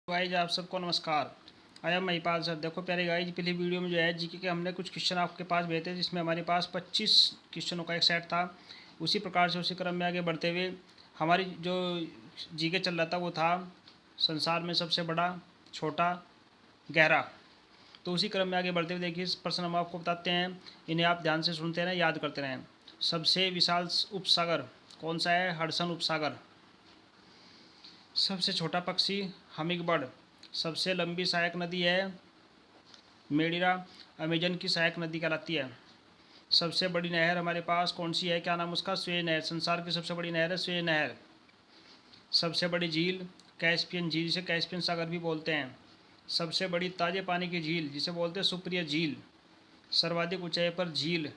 Guys आप सबको नमस्कार। I am Mahipal sir. देखो प्यारे गाइज, पिछली वीडियो में जो है जीके के हमने कुछ क्वेश्चन आपके पास भेजे थे, जिसमें हमारे पास 25 क्वेश्चनों का एक सेट था। उसी प्रकार से उसी क्रम में आगे बढ़ते हुए हमारी जो जीके चल रहा था वो था संसार में सबसे बड़ा, छोटा, गहरा। तो उसी क्रम में आगे बढ़ते हुए देखिए इस प्रश्न हम आपको बताते हैं, इन्हें आप ध्यान से सुनते रहें, याद करते रहें। सबसे विशाल उपसागर कौन सा है? हडसन उपसागर। सबसे छोटा पक्षी हमिंगबर्ड। सबसे लंबी सहायक नदी है मेडिरा, अमेजन की सहायक नदी कहलाती है। सबसे बड़ी नहर हमारे पास कौन सी है? क्या नाम उसका? स्वेज नहर। संसार की सबसे बड़ी नहर है स्वेज नहर। सबसे बड़ी झील कैस्पियन झील, जिसे कैस्पियन सागर भी बोलते हैं। सबसे बड़ी ताजे पानी की झील जिसे बोलते हैं सुप्रिय झील। सर्वाधिक ऊंचाई पर झील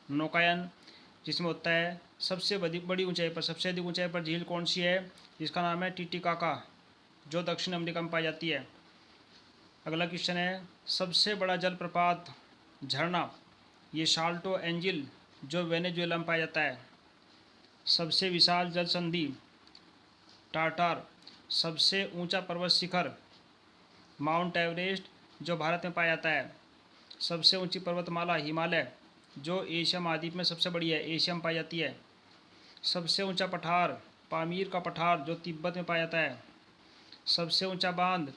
नौकायन, जिसमें होता है सबसे बड़ी ऊंचाई पर, सबसे अधिक ऊंचाई पर झील कौन सी है? जिसका नाम है टिटिकाका, जो दक्षिण अमेरिका में पाई जाती है। अगला क्वेश्चन है सबसे बड़ा जलप्रपात झरना, ये साल्टो एंजिल, जो वेनेजुएला में पाया जाता है। सबसे विशाल जल संधि टाटार। सबसे ऊंचा पर्वत शिखर माउंट एवरेस्ट, जो भारत में पाया जाता है। सबसे ऊंची पर्वतमाला हिमालय, जो एशिया महाद्वीप में सबसे बड़ी है, एशिया में पाई जाती है। सबसे ऊंचा पठार पामीर का पठार, जो तिब्बत में पाया जाता है। सबसे ऊंचा बांध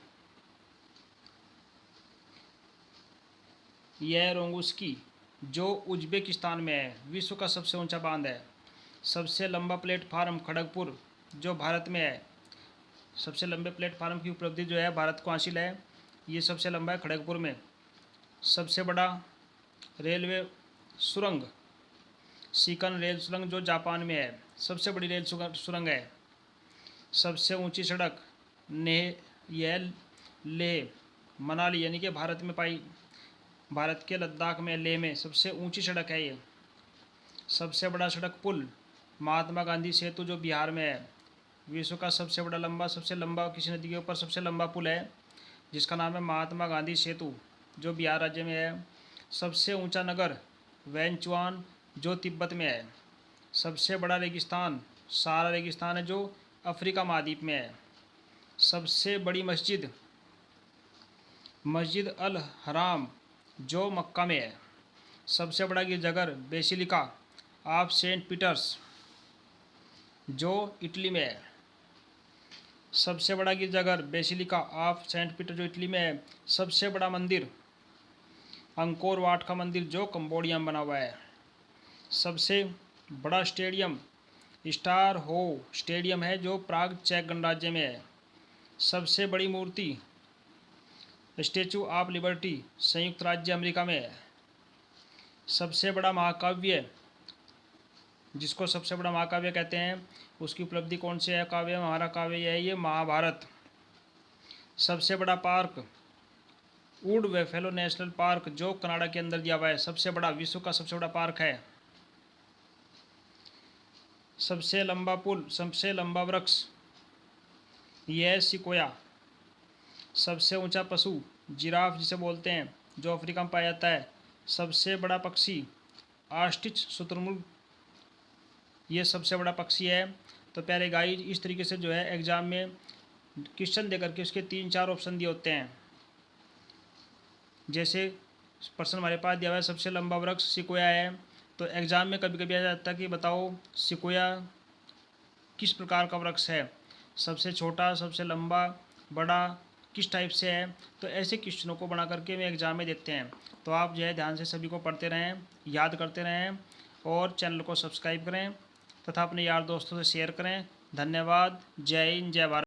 यह रोंगुस्की, जो उज्बेकिस्तान में है, विश्व का सबसे ऊंचा बांध है। सबसे लंबा प्लेटफार्म खड़गपुर, जो भारत में है। सबसे लंबे प्लेटफार्म की उपलब्धि जो है भारत को हासिल है, ये सबसे लंबा है खड़गपुर में। सबसे बड़ा रेलवे सुरंग सीकन रेल सुरंग, जो जापान में है, सबसे बड़ी रेल सुरंग है। सबसे ऊंची सड़क लेह मनाली, यानी कि भारत के लद्दाख में लेह में सबसे ऊंची सड़क है ये। सबसे बड़ा सड़क पुल महात्मा गांधी सेतु, जो बिहार में है। विश्व का सबसे लंबा किसी नदी के ऊपर सबसे लंबा पुल है, जिसका नाम है महात्मा गांधी सेतु, जो बिहार राज्य में है। सबसे ऊंचा नगर वैनचुआन, जो तिब्बत में है। सबसे बड़ा रेगिस्तान सहारा रेगिस्तान है, जो अफ्रीका महाद्वीप में है। सबसे बड़ी मस्जिद अल हराम, जो मक्का में है। सबसे बड़ा गिरजाघर बेसिलिका ऑफ सेंट पीटर्स, जो इटली में है। सबसे बड़ा गिरजाघर बेसिलिका ऑफ सेंट पीटर, जो इटली में है। सबसे बड़ा मंदिर अंकोर वाट का मंदिर, जो कंबोडिया में बना हुआ है। सबसे बड़ा स्टेडियम स्टार हो स्टेडियम है, जो प्राग चेक गणराज्य में है। सबसे बड़ी मूर्ति स्टैचू ऑफ लिबर्टी, संयुक्त राज्य अमेरिका में है। सबसे बड़ा महाकाव्य, जिसको सबसे बड़ा महाकाव्य कहते हैं, उसकी उपलब्धि कौन से है? काव्य हमारा काव्य है ये महाभारत। सबसे बड़ा पार्क वुड वेफेलो नेशनल पार्क, जो कनाडा के अंदर दिया हुआ है, सबसे बड़ा विश्व का सबसे बड़ा पार्क है। सबसे लंबा पुल, सबसे लंबा वृक्ष यह सिकोया। सबसे ऊंचा पशु जिराफ, जिसे बोलते हैं, जो अफ्रीका में पाया जाता है। सबसे बड़ा पक्षी ऑस्ट्रिच शुतुरमुर्ग, ये सबसे बड़ा पक्षी है। तो प्यारे गाइस, इस तरीके से जो है एग्ज़ाम में क्वेश्चन देकर के उसके 3-4 ऑप्शन दिए होते हैं। जैसे प्रश्न हमारे पास दिया हुआ है सबसे लंबा वृक्ष सिकोया है, तो एग्ज़ाम में कभी कभी आ जाता है कि बताओ सिकोया किस प्रकार का वृक्ष है, सबसे छोटा, सबसे लंबा, बड़ा, किस टाइप से है। तो ऐसे क्वेश्चनों को बना करके वे एग्ज़ाम में देते हैं। तो आप जो है ध्यान से सभी को पढ़ते रहें, याद करते रहें और चैनल को सब्सक्राइब करें तथा अपने यार दोस्तों से शेयर करें। धन्यवाद। जय हिंद, जय भारत।